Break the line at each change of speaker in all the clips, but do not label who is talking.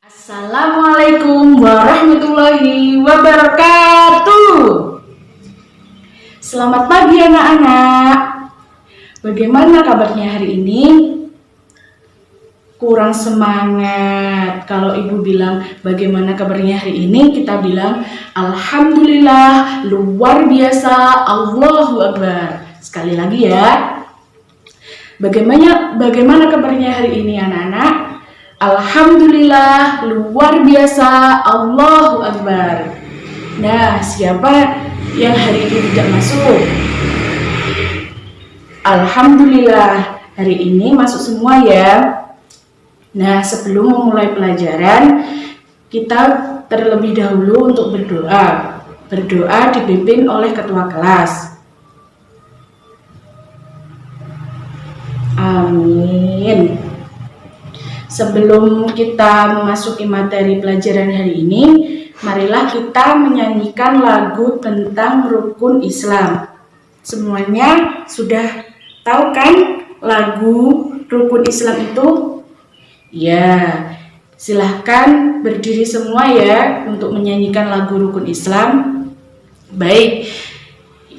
Assalamualaikum warahmatullahi wabarakatuh. Selamat pagi anak-anak. Bagaimana kabarnya hari ini? Kurang semangat. Kalau ibu bilang bagaimana kabarnya hari ini, kita bilang alhamdulillah, luar biasa, Allahu Akbar. Sekali lagi ya. Bagaimana kabarnya hari ini anak-anak? Alhamdulillah, luar biasa, Allahu Akbar. Nah, siapa yang hari ini tidak masuk? Alhamdulillah, hari ini masuk semua ya. Nah, sebelum memulai pelajaran, kita terlebih dahulu untuk berdoa. Berdoa dipimpin oleh ketua kelas. Amin. Sebelum kita memasuki materi pelajaran hari ini, marilah kita menyanyikan lagu tentang rukun Islam. Semuanya sudah tahu kan lagu rukun Islam itu? Ya, silahkan berdiri semua ya untuk menyanyikan lagu rukun Islam. Baik,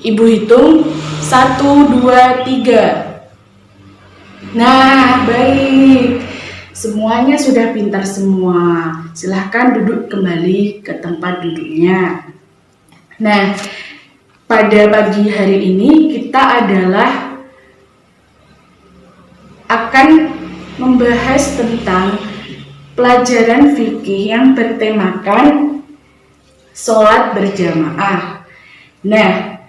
ibu hitung 1, 2, 3. Nah, baik. Semuanya sudah pintar semua. Silahkan duduk kembali ke tempat duduknya. Nah, pada pagi hari ini kita akan membahas tentang pelajaran fikih yang bertemakan sholat berjamaah. Nah,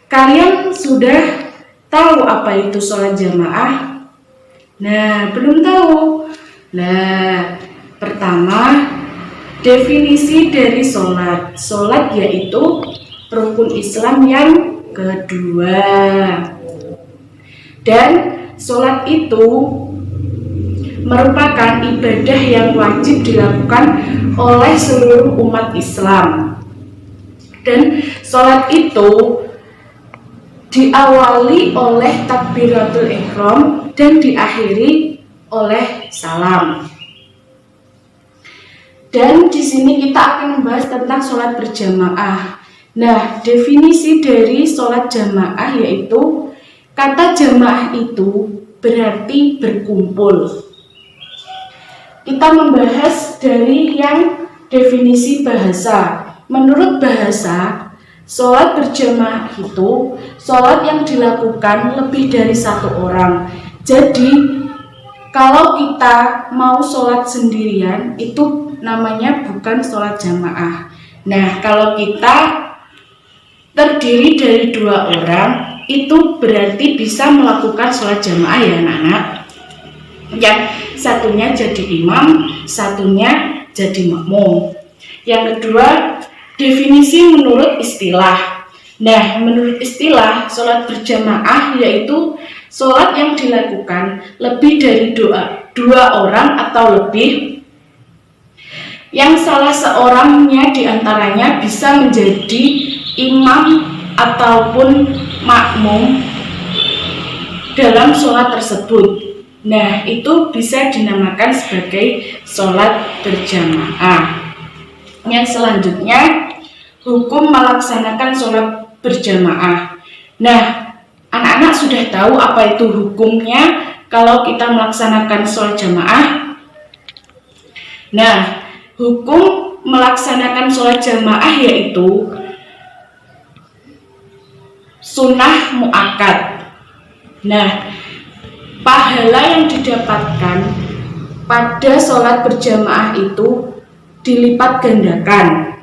kalian sudah tahu apa itu sholat jamaah? Nah, belum tahu. Nah, pertama, definisi dari sholat. Sholat yaitu rukun Islam yang kedua. Dan sholat itu merupakan ibadah yang wajib dilakukan oleh seluruh umat Islam. Dan sholat itu diawali oleh takbiratul ihram dan diakhiri oleh salam. Dan di sini kita akan membahas tentang sholat berjamaah. Nah, definisi dari sholat jamaah yaitu kata jamaah itu berarti berkumpul. Kita membahas dari yang definisi bahasa. Menurut bahasa, sholat berjamaah itu sholat yang dilakukan lebih dari satu orang. Jadi kalau kita mau sholat sendirian itu namanya bukan sholat jamaah. Nah, kalau kita terdiri dari 2 orang itu berarti bisa melakukan sholat jamaah ya anak-anak. Yang satunya jadi imam, satunya jadi makmum. Yang kedua, definisi menurut istilah. Nah, menurut istilah, sholat berjamaah yaitu sholat yang dilakukan lebih dari 2 orang atau lebih, yang salah seorangnya diantaranya bisa menjadi imam ataupun makmum dalam sholat tersebut. Nah, itu bisa dinamakan sebagai sholat berjamaah. Yang selanjutnya, hukum melaksanakan sholat berjamaah. Nah, anak-anak sudah tahu apa itu hukumnya kalau kita melaksanakan sholat jamaah? Nah, hukum melaksanakan sholat jamaah yaitu sunnah muakkad. Nah, pahala yang didapatkan pada sholat berjamaah itu dilipat gandakan.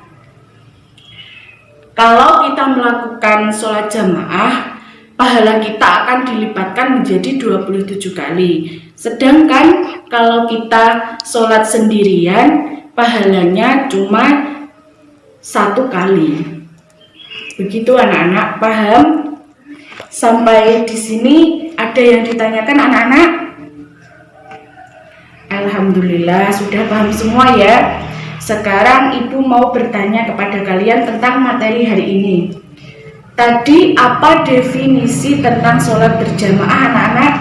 Kalau kita melakukan sholat jamaah, pahala kita akan dilipatkan menjadi 27 kali. Sedangkan kalau kita sholat sendirian, pahalanya cuma 1 kali. Begitu anak-anak, paham? Sampai di sini ada yang ditanyakan anak-anak? Alhamdulillah sudah paham semua ya. Sekarang ibu mau bertanya kepada kalian tentang materi hari ini. Tadi apa definisi tentang sholat berjamaah anak-anak?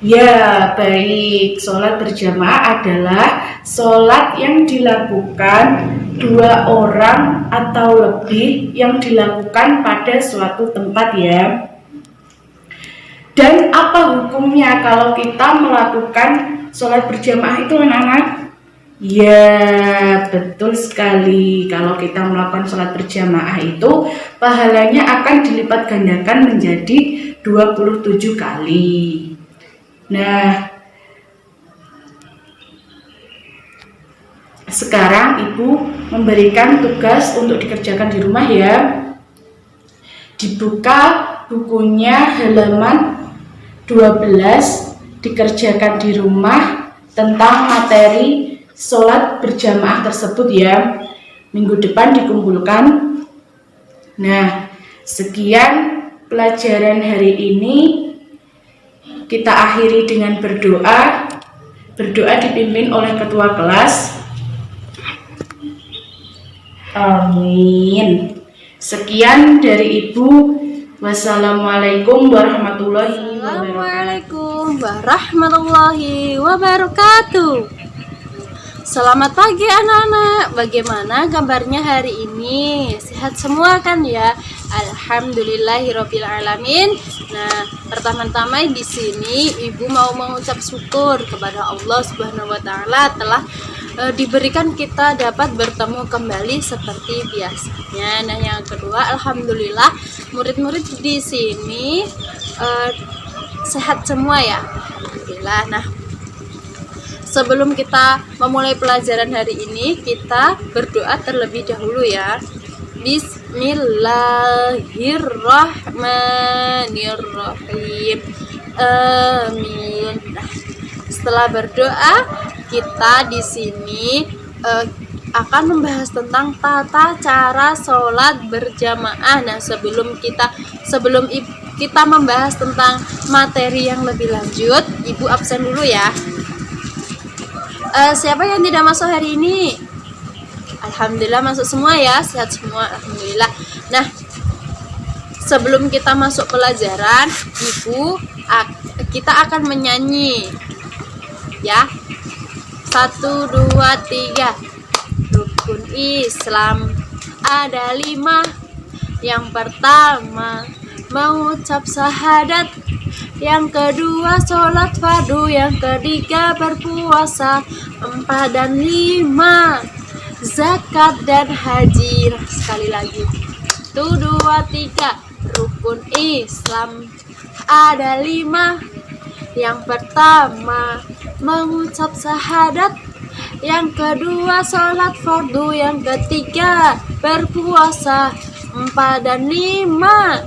Ya, baik. Sholat berjamaah adalah sholat yang dilakukan dua orang atau lebih yang dilakukan pada suatu tempat ya. Dan apa hukumnya kalau kita melakukan sholat berjamaah itu anak-anak? Ya, betul sekali. Kalau kita melakukan sholat berjamaah itu pahalanya akan dilipat gandakan menjadi 27 kali. Nah, sekarang Ibu memberikan tugas untuk dikerjakan di rumah ya. Dibuka bukunya halaman 12, dikerjakan di rumah tentang materi sholat berjamaah tersebut ya. Minggu depan dikumpulkan. Nah, sekian pelajaran hari ini. Kita akhiri dengan berdoa. Berdoa dipimpin oleh ketua kelas. Amin. Sekian dari Ibu. Wassalamualaikum warahmatullahi wabarakatuh.
Assalamualaikum warahmatullahi wabarakatuh. Selamat pagi anak-anak. Bagaimana kabarnya hari ini? Sehat semua kan ya? Alhamdulillahirabbil alamin. Nah, pertama-tama di sini Ibu mau mengucap syukur kepada Allah Subhanahu wa taala telah diberikan kita dapat bertemu kembali seperti biasanya. Nah, yang kedua, alhamdulillah murid-murid di sini sehat semua ya. Alhamdulillah. Nah, sebelum kita memulai pelajaran hari ini, kita berdoa terlebih dahulu ya. Bismillahirrahmanirrahim. Amin. Nah, setelah berdoa, kita di sini akan membahas tentang tata cara sholat berjamaah. Nah, sebelum kita membahas tentang materi yang lebih lanjut, Ibu absen dulu ya. Siapa yang tidak masuk hari ini? Alhamdulillah masuk semua ya, sehat semua, alhamdulillah. Nah, sebelum kita masuk pelajaran, kita akan menyanyi ya. 1, 2, 3. Rukun Islam ada 5. Yang pertama mengucap syahadat, yang kedua sholat fardu, yang ketiga berpuasa, 4 dan 5 zakat dan haji. Sekali lagi, 1, 2, 3. Rukun Islam ada 5. Yang pertama mengucap syahadat, yang kedua sholat fardu, yang ketiga berpuasa, 4 dan 5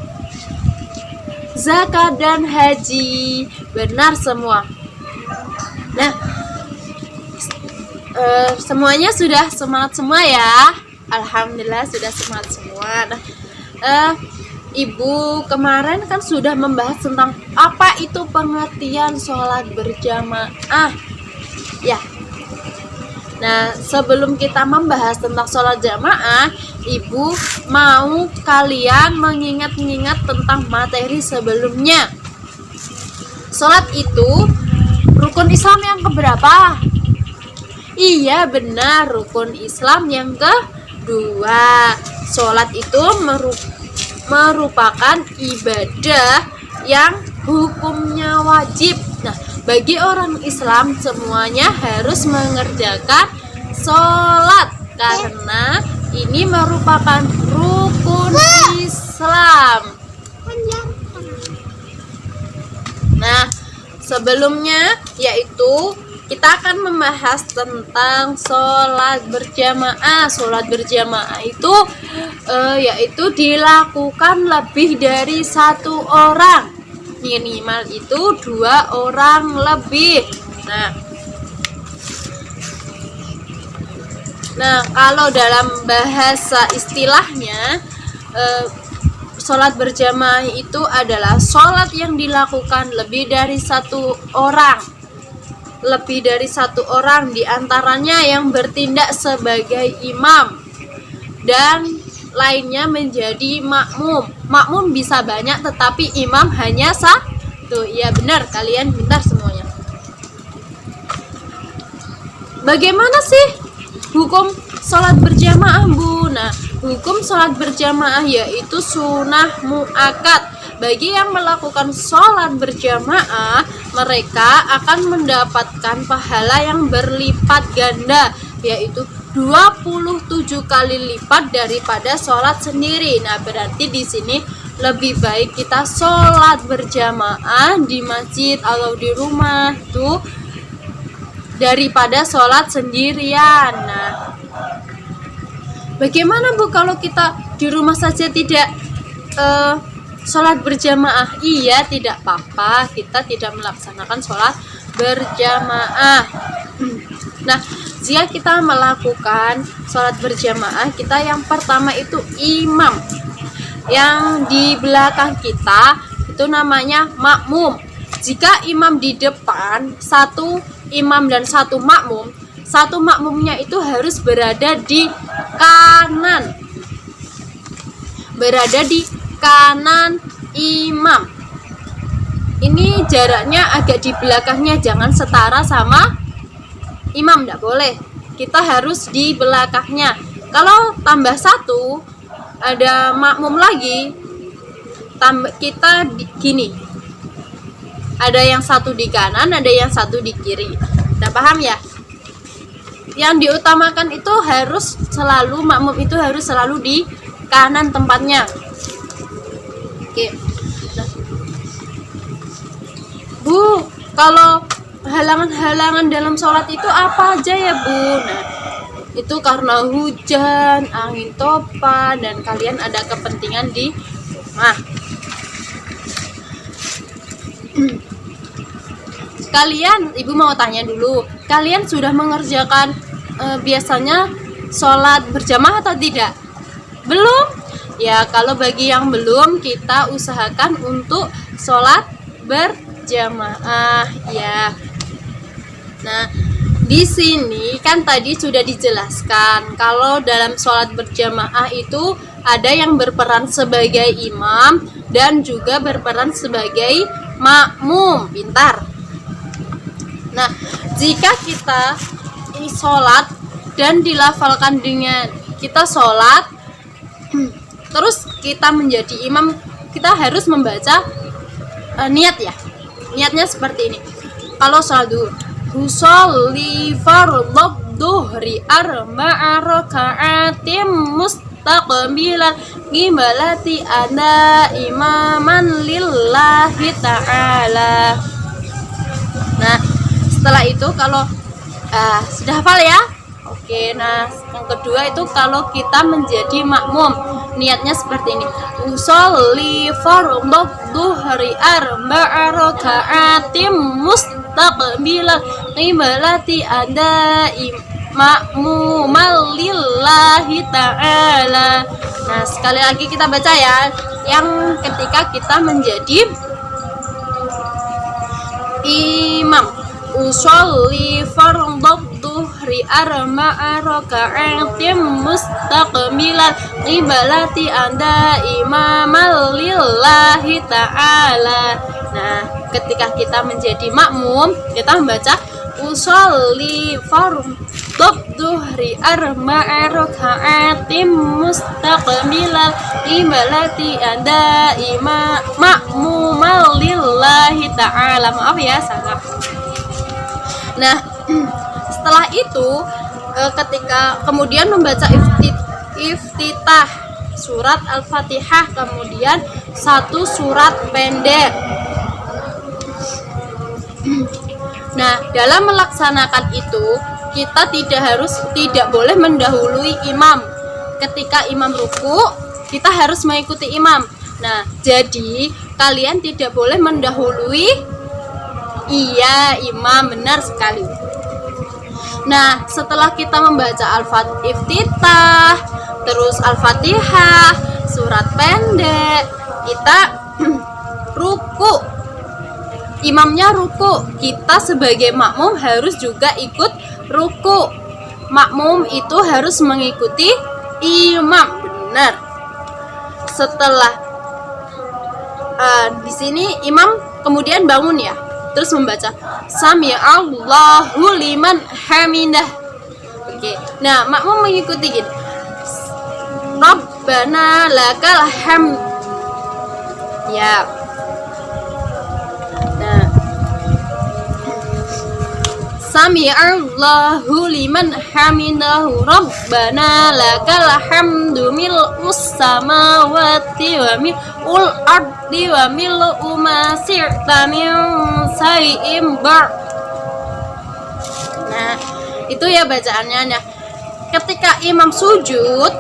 zakat dan haji. Benar semua. Nah, semuanya sudah semangat semua ya. Alhamdulillah sudah semangat semua. Nah, Ibu kemarin kan sudah membahas tentang apa itu pengertian sholat berjamaah ya. Nah, sebelum kita membahas tentang sholat jamaah, Ibu mau kalian mengingat-ingat tentang materi sebelumnya. Sholat itu rukun Islam yang keberapa? Iya benar, rukun Islam yang kedua. Sholat itu merupakan ibadah yang hukumnya wajib. Nah, bagi orang Islam semuanya harus mengerjakan sholat karena ini merupakan rukun Islam. Nah, sebelumnya yaitu kita akan membahas tentang sholat berjamaah. Sholat berjamaah itu yaitu dilakukan lebih dari 1 orang, minimal itu 2 orang lebih. Nah, kalau dalam bahasa istilahnya, sholat berjamaah itu adalah sholat yang dilakukan lebih dari 1 orang. Lebih dari 1 orang diantaranya yang bertindak sebagai imam dan lainnya menjadi makmum. Makmum bisa banyak tetapi imam hanya Tuh, iya benar, kalian pintar semuanya. Bagaimana sih hukum sholat berjamaah, Bu? Nah, hukum sholat berjamaah yaitu sunnah muakkad. Bagi yang melakukan sholat berjamaah, mereka akan mendapatkan pahala yang berlipat ganda, yaitu 27 kali lipat daripada sholat sendiri. Nah, berarti di sini lebih baik kita sholat berjamaah di masjid atau di rumah tuh daripada sholat sendirian. Nah, bagaimana Bu kalau kita di rumah saja tidak sholat berjamaah? Iya, tidak apa-apa, kita tidak melaksanakan sholat berjamaah. Nah, jika kita melakukan sholat berjamaah, kita yang pertama itu imam. Yang di belakang kita itu namanya makmum. Jika imam di depan, satu imam dan satu makmum, satu makmumnya itu harus berada di kanan. Berada di kanan imam. Ini jaraknya agak di belakangnya, jangan setara sama imam, tidak boleh. Kita harus di belakangnya. Kalau tambah satu, ada makmum lagi, kita gini, ada yang satu di kanan, ada yang satu di kiri. Udah paham ya? Yang diutamakan itu harus selalu, makmum itu harus selalu di kanan tempatnya. Oke. Nah, Bu, kalau halangan-halangan dalam sholat itu apa aja ya, Bu? Nah, itu karena hujan, angin topan, dan kalian ada kepentingan di rumah. Kalian, Ibu mau tanya dulu, kalian sudah mengerjakan biasanya sholat berjamaah atau tidak? Belum? Ya, kalau bagi yang belum, kita usahakan untuk sholat berjamaah ya. Nah, di sini kan tadi sudah dijelaskan kalau dalam sholat berjamaah itu ada yang berperan sebagai imam dan juga berperan sebagai makmum. Pintar. Nah, jika kita ini sholat dan dilafalkan dengan kita sholat, terus kita menjadi imam, kita harus membaca niat ya. Niatnya seperti ini. Kalau sholat dulu, usolli fardhu dhuhri arba'a raka'atim mustaqbilan qiblati ana imaman lillahi ta'ala. Nah, setelah itu kalau sudah hafal ya? Oke, nah yang kedua itu kalau kita menjadi makmum, niatnya seperti ini. Usolli fardhu dhuhri arba'a raka'atim mustaqbilan qiblati ada makmumal lillahi ta'ala. Nah, sekali lagi kita baca ya. Yang ketika kita menjadi imam, usolli fardhu dhuhri arba'a raka'atim mustaqbilan qiblati ada imamal lillahi ta'ala. Nah, ketika kita menjadi makmum, kita membaca usolli fardhu dhuhri arba'a raka'atim mustaqbilan qiblati ada makmumal lillahi ta'ala. Maaf ya, salah. Nah, setelah itu ketika kemudian membaca iftitah surat Al-Fatihah, kemudian satu surat pendek. Nah, dalam melaksanakan itu kita tidak boleh mendahului imam. Ketika imam ruku, kita harus mengikuti imam. Nah, jadi kalian tidak boleh mendahului imam, benar sekali. Nah, setelah kita membaca Al-Iftitah, terus Al-Fatihah, surat pendek, kita ruku. Imamnya ruku, kita sebagai makmum harus juga ikut ruku. Makmum itu harus mengikuti imam, benar. Setelah di sini imam kemudian bangun ya, terus membaca Sami Allahu liman hamidah. Oke, nah makmum mengikuti gini, Rabbana lakal hamd. Ya. Nah, Sami Allahu liman hamidahu Rabbana lakal hamdu mil'us samawati wa mil'ul ardi wa mil'u ma syi'ta min syai'in ba'. Nah, itu ya bacaannya. Nah, ketika imam sujud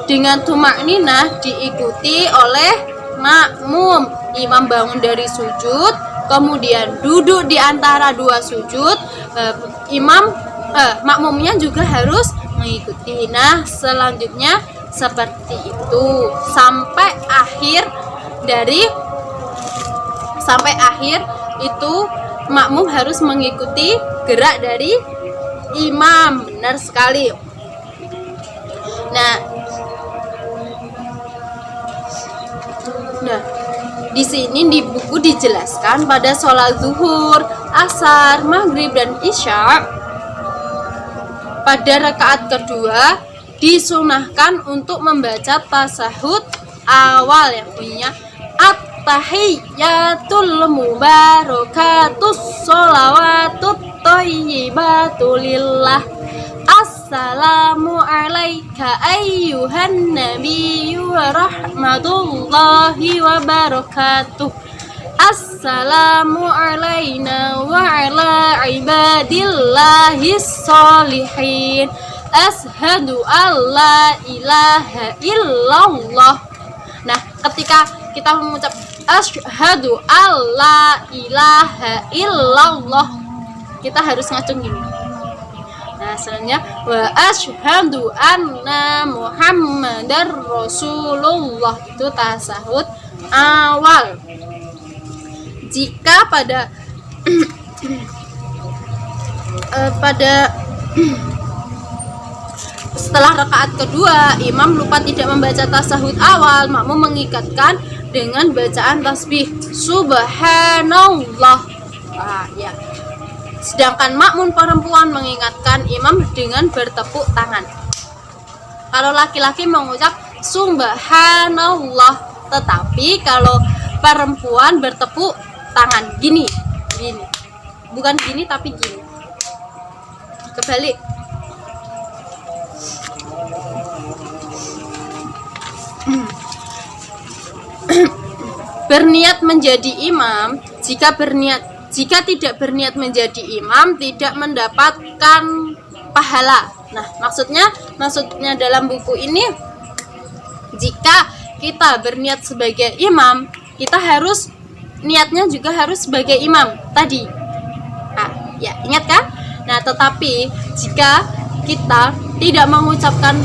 dengan tumakninah diikuti oleh makmum. Imam bangun dari sujud, kemudian duduk di antara dua sujud, makmumnya juga harus mengikuti. Nah, selanjutnya seperti itu sampai akhir itu makmum harus mengikuti gerak dari imam. Benar sekali. Nah, di sini di buku dijelaskan pada sholat zuhur, asar, maghrib, dan isya pada rakaat kedua disunahkan untuk membaca tasahud awal yang bunyinya at-tahiyyatul mubarakatus sholawatut thayyibatu lillah. Assalamu alaika ayyuhan nabiyyu wa rahmatullahi wa barakatuh. Assalamu alaina wa ala ibadillahi sholihin. Ashhadu alla ilaha illallah. Nah, ketika kita mengucap asyhadu alla ilaha illallah, kita harus ngacung gini. Nah, selanjutnya wa asyhadu anna muhammadar rasulullah, itu tasahud awal. Jika pada setelah rakaat kedua imam lupa tidak membaca tasahud awal, makmum mengikatkan dengan bacaan tasbih subhanallah. Ya. Sedangkan makmum perempuan mengingatkan imam dengan bertepuk tangan. Kalau laki-laki mengucap subhanallah, tetapi kalau perempuan bertepuk tangan gini. Bukan gini tapi gini. Kebalik. Berniat menjadi imam, jika tidak berniat menjadi imam tidak mendapatkan pahala. Nah, maksudnya dalam buku ini, jika kita berniat sebagai imam, kita harus niatnya juga harus sebagai imam tadi. Ya, ingat kan? Nah, tetapi jika kita tidak mengucapkan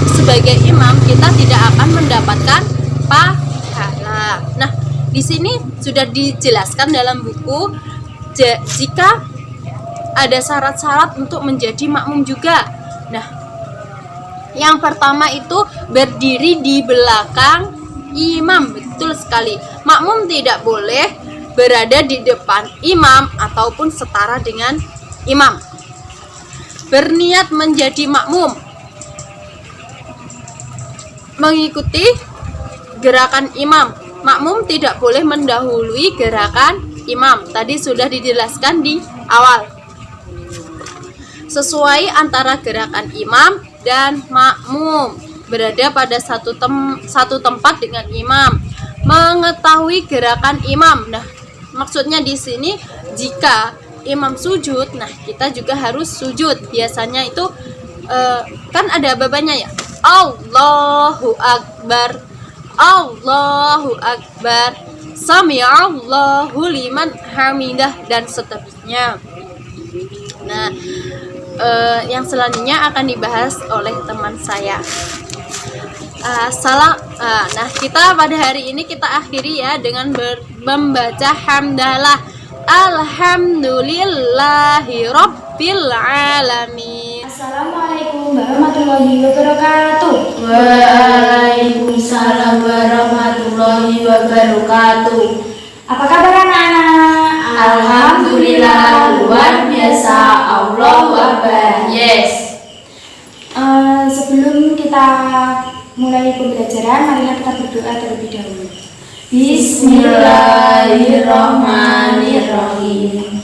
sebagai imam, kita tidak akan mendapatkan pahala. Nah, di sini sudah dijelaskan dalam buku jika ada syarat-syarat untuk menjadi makmum juga. Nah, yang pertama itu berdiri di belakang imam. Betul sekali. Makmum tidak boleh berada di depan imam ataupun setara dengan imam. Berniat menjadi makmum, mengikuti gerakan imam. Makmum tidak boleh mendahului gerakan imam. Tadi sudah dijelaskan di awal. Sesuai antara gerakan imam dan makmum, berada pada satu tempat dengan imam, mengetahui gerakan imam. Nah, maksudnya di sini jika imam sujud, nah kita juga harus sujud. Biasanya itu kan ada babanya ya. Allahu Akbar, Allahu Akbar, Sami'allahu liman hamidah, dan seterusnya. Nah, yang selanjutnya akan dibahas oleh teman saya. Nah, kita pada hari ini kita akhiri ya dengan membaca hamdalah. Alhamdulillahi Rabbil Alamin.
Assalamualaikum warahmatullahi wabarakatuh.
Waalaikumsalam warahmatullahi wabarakatuh.
Apa kabar anak-anak?
Alhamdulillah, luar biasa. Allahu Akbar. Yes.
Sebelum kita mulai pembelajaran, marilah kita berdoa terlebih dahulu.
Bismillahirrahmanirrahim.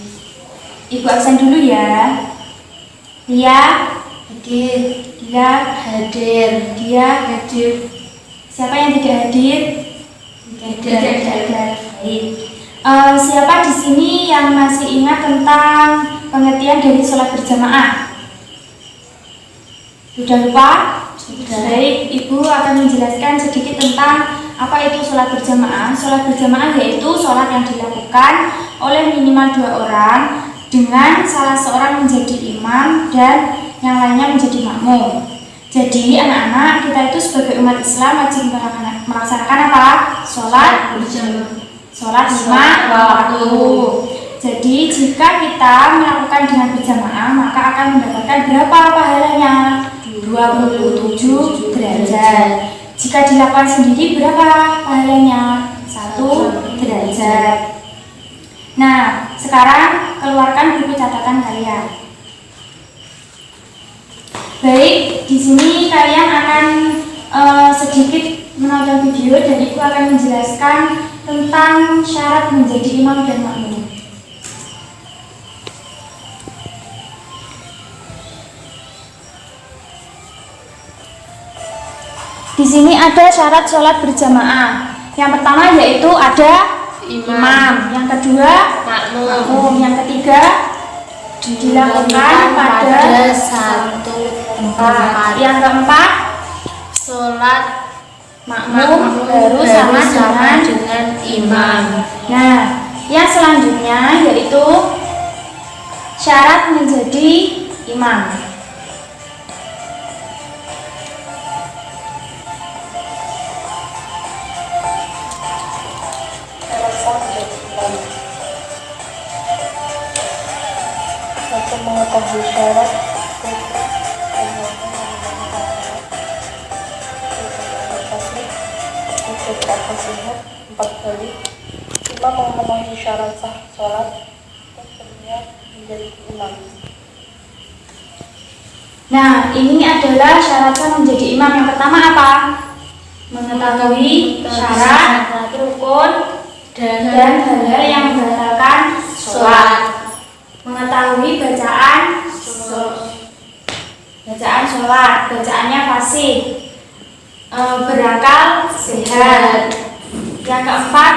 Ibu absen dulu ya. Lia,
Hadir.
Dia,
Hadir.
dia.
Hadir.
Siapa yang tidak hadir?
Tidak hadir.
Baik. Siapa di sini yang masih ingat tentang pengertian dari sholat berjamaah? Sudah lupa?
Sudah.
Baik, Ibu akan menjelaskan sedikit tentang apa itu sholat berjamaah. Sholat berjamaah yaitu sholat yang dilakukan oleh minimal 2 orang dengan salah seorang menjadi imam dan yang lainnya menjadi makmum. Jadi anak-anak, kita itu sebagai umat Islam wajib melaksanakan apa? Sholat
Berjamaah.
sholat 5 waktu. Jadi jika kita melakukan dengan berjamaah maka akan mendapatkan berapa pahalanya? 27 derajat. Jika dilakukan sendiri berapa pahalanya? 1 derajat. Nah, sekarang keluarkan buku catatan kalian. Baik, di sini kalian akan sedikit menonton video dan Ibu akan menjelaskan tentang syarat menjadi imam dan makmum. Di sini ada syarat sholat berjamaah. Yang pertama yaitu ada imam. Yang kedua makmum. Yang ketiga dilakukan pada
satu
tempat. Yang keempat
sholat
makmum harus sama
dengan imam.
Nah, yang selanjutnya yaitu syarat menjadi imam.
Untuk mengetahui syarat sehat 4 kali. Imam memenuhi syarat sah sholat dan berniat menjadi imam.
Nah, ini adalah syarat sah menjadi imam. Yang pertama apa? Mengetahui syarat, rukun, dan hal-hal yang membatalkan sholat. Mengetahui bacaan sholat, bacaannya fasih, berakal sehat. Yang keempat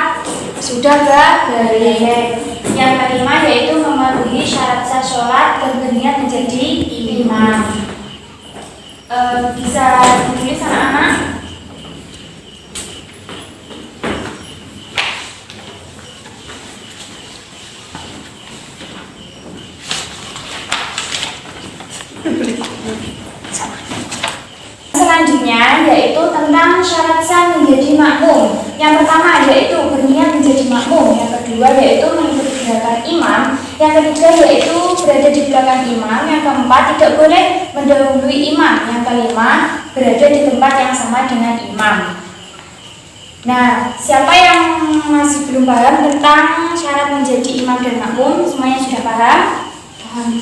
sudah balik. Yang kelima yaitu memenuhi syarat sah sholat dan berniat menjadi imam. Bisa ditulis anak-anak? Selanjutnya yaitu tentang syarat sah menjadi makmum. Yang pertama yaitu berniat menjadi makmum. Yang kedua yaitu mengikuti gerakan imam. Yang ketiga yaitu berada di belakang imam. Yang keempat tidak boleh mendahului imam. Yang kelima berada di tempat yang sama dengan imam. Nah, siapa yang masih belum paham tentang syarat menjadi imam dan makmum? Semuanya sudah paham? Paham.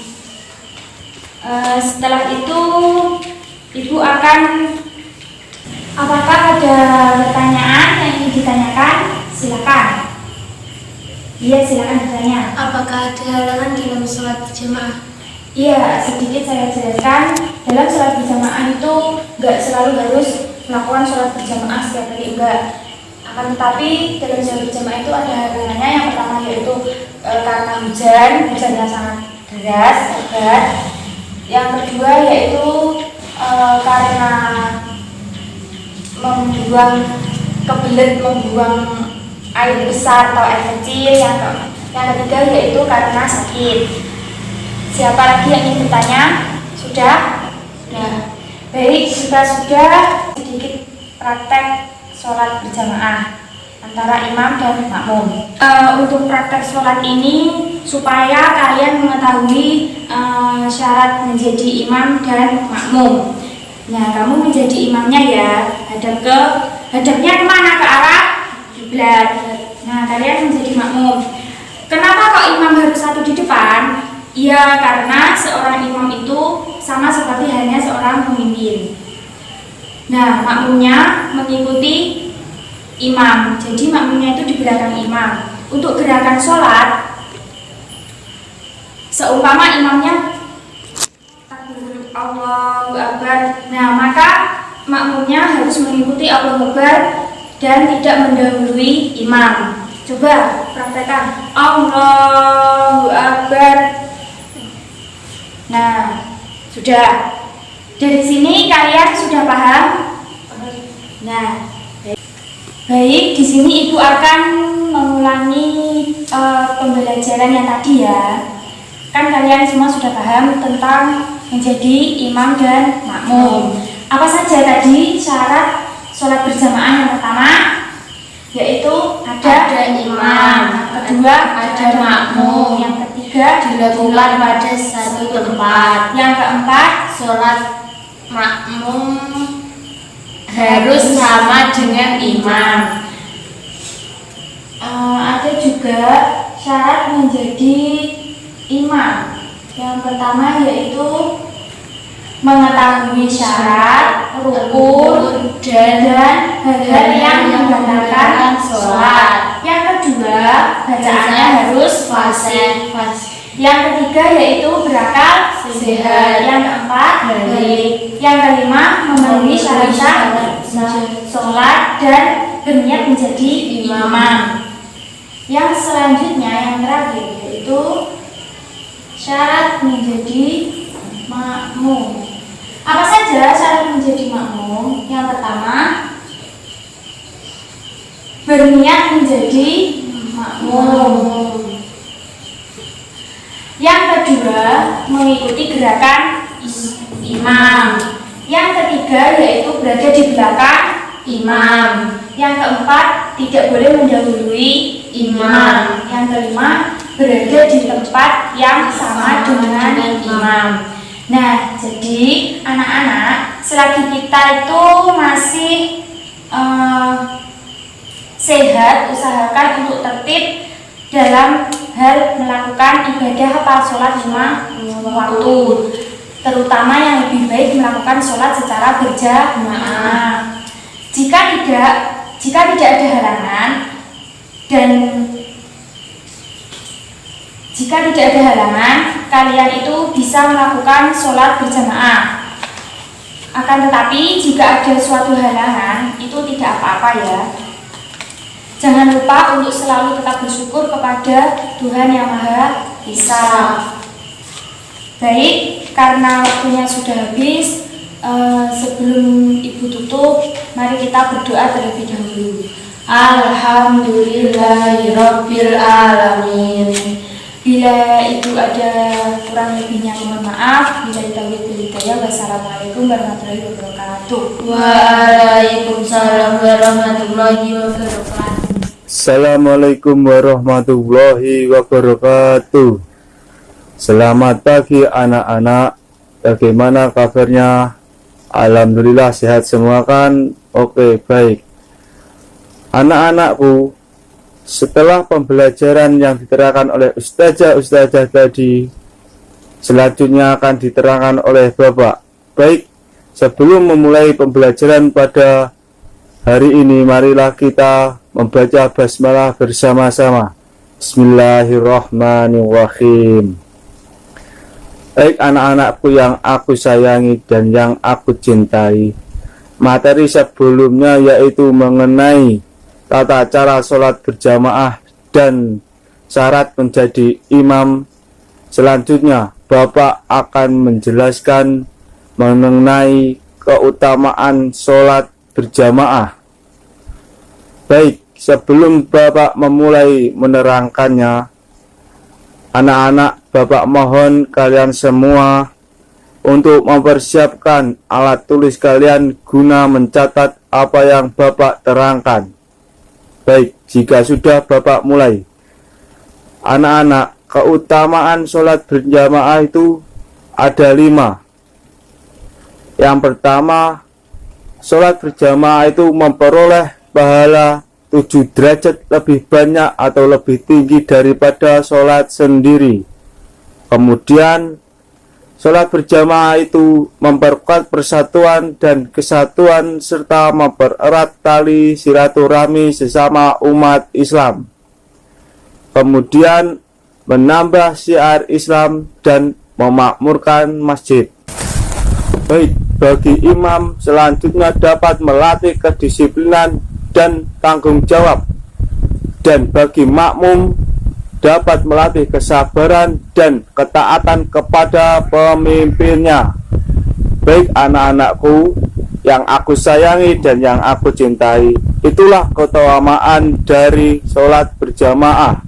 Setelah itu Ibu akan, apakah ada pertanyaan yang ingin ditanyakan? Silakan. Iya, silakan bertanya.
Apakah ada halangan dalam sholat berjamaah?
Iya, sedikit saya jelaskan. Dalam sholat berjamaah itu nggak selalu harus melakukan sholat berjamaah setiap hari, enggak. Akan tetapi dalam sholat berjamaah itu ada halangannya. Yang pertama yaitu karena hujannya sangat deras, lebat. Yang kedua yaitu karena membuang air besar atau air kecil. Yang ketiga yaitu karena sakit. Siapa lagi yang ingin bertanya? Sudah? Sudah. Baik, jika sudah, sedikit praktek sholat berjamaah antara imam dan makmum. Untuk praktek sholat ini supaya kalian mengetahui syarat menjadi imam dan makmum. Nah, kamu menjadi imamnya ya, hadapnya kemana? Ke arah kiblat. Nah, kalian menjadi makmum. Kenapa kok imam harus satu di depan? Ya, karena seorang imam itu sama seperti halnya seorang pemimpin. Nah, makmumnya mengikuti imam. Jadi makmumnya itu di belakang imam. Untuk gerakan sholat, seumpama imamnya Allahu Akbar, nah maka makmumnya harus mengikuti Allahu Akbar dan tidak mendahului imam. Coba praktekkan Allahu Akbar. Nah, sudah. Dari sini kalian sudah paham? Nah, baik, di sini Ibu akan mengulangi pembelajaran yang tadi ya. Kan kalian semua sudah paham tentang menjadi imam dan makmum. Apa saja tadi syarat sholat berjamaah? Yang pertama yaitu ada imam, yang kedua ada makmum, yang ketiga
Dilakukan pada satu tempat.
yang keempat
Sholat makmum harus sama dengan imam.
ada juga syarat menjadi imam. Yang pertama yaitu mengetahui syarat, rukun, dan hal-hal yang membatalkan sholat. Yang kedua, bacaannya harus fasih. Yang ketiga yaitu berakal sehat. Yang keempat, balik. Yang kelima, memenuhi syarat sholat dan berniat menjadi imam. Yang selanjutnya, yang terakhir yaitu syarat menjadi makmum. Apa saja syarat menjadi makmum? Yang pertama, berniat menjadi makmum. Yang kedua, mengikuti gerakan imam. Yang ketiga yaitu berada di belakang imam. Yang keempat, tidak boleh mendahului imam. Yang kelima, berada di tempat yang sama dengan imam. Nah, jadi anak-anak, selagi kita itu masih sehat, usahakan untuk tertib dalam hal melakukan ibadah hafal sholat 5 waktu. Terutama yang lebih baik melakukan sholat secara berjamaah. Jika tidak ada halangan dan jika tidak ada halangan, kalian itu bisa melakukan sholat berjamaah. Akan tetapi jika ada suatu halangan, itu tidak apa-apa ya. Jangan lupa untuk selalu tetap bersyukur kepada Tuhan Yang Maha Esa. Baik, karena waktunya sudah habis, sebelum Ibu tutup, mari kita berdoa terlebih dahulu. Alhamdulillahirabbil alamin. Bila itu ada kurang lebihnya mohon maaf. Bila taufiq wal hidayah. Wassalamualaikum warahmatullahi wabarakatuh.
Waalaikumsalam warahmatullahi wabarakatuh.
Assalamualaikum warahmatullahi wabarakatuh. Selamat pagi anak-anak. Bagaimana kabarnya? Alhamdulillah sehat semua kan? Oke, baik. Anak-anakku, setelah pembelajaran yang diterangkan oleh ustazah tadi, selanjutnya akan diterangkan oleh Bapak. Baik, sebelum memulai pembelajaran pada hari ini, marilah kita membaca basmalah bersama-sama. Bismillahirrahmanirrahim. Baik anak-anakku yang aku sayangi dan yang aku cintai, materi sebelumnya yaitu mengenai tata cara sholat berjamaah dan syarat menjadi imam. Selanjutnya Bapak akan menjelaskan mengenai keutamaan sholat berjamaah. Baik, sebelum Bapak memulai menerangkannya, anak-anak, Bapak mohon kalian semua untuk mempersiapkan alat tulis kalian guna mencatat apa yang Bapak terangkan. Baik, jika sudah Bapak mulai. Anak-anak, keutamaan sholat berjamaah itu ada 5. Yang pertama, sholat berjamaah itu memperoleh pahala 7 derajat lebih banyak atau lebih tinggi daripada sholat sendiri. Kemudian sholat berjamaah itu memperkuat persatuan dan kesatuan serta mempererat tali silaturahmi sesama umat Islam. Kemudian menambah syiar Islam dan memakmurkan masjid. Baik, bagi imam selanjutnya dapat melatih kedisiplinan dan tanggung jawab, dan bagi makmum dapat melatih kesabaran dan ketaatan kepada pemimpinnya. Baik anak-anakku yang aku sayangi dan yang aku cintai, itulah keutamaan dari sholat berjamaah.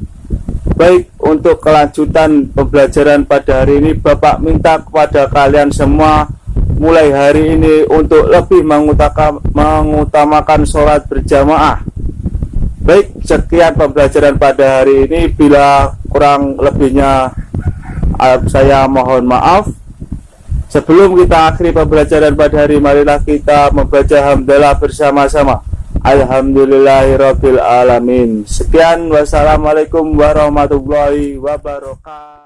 Baik, untuk kelanjutan pembelajaran pada hari ini, Bapak minta kepada kalian semua mulai hari ini untuk lebih mengutamakan sholat berjamaah. Baik, sekian pembelajaran pada hari ini. Bila kurang lebihnya saya mohon maaf. Sebelum kita akhiri pembelajaran pada hari, marilah kita membaca hamdalah bersama-sama. Alhamdulillahirabbil alamin. Sekian, wassalamualaikum warahmatullahi wabarakatuh.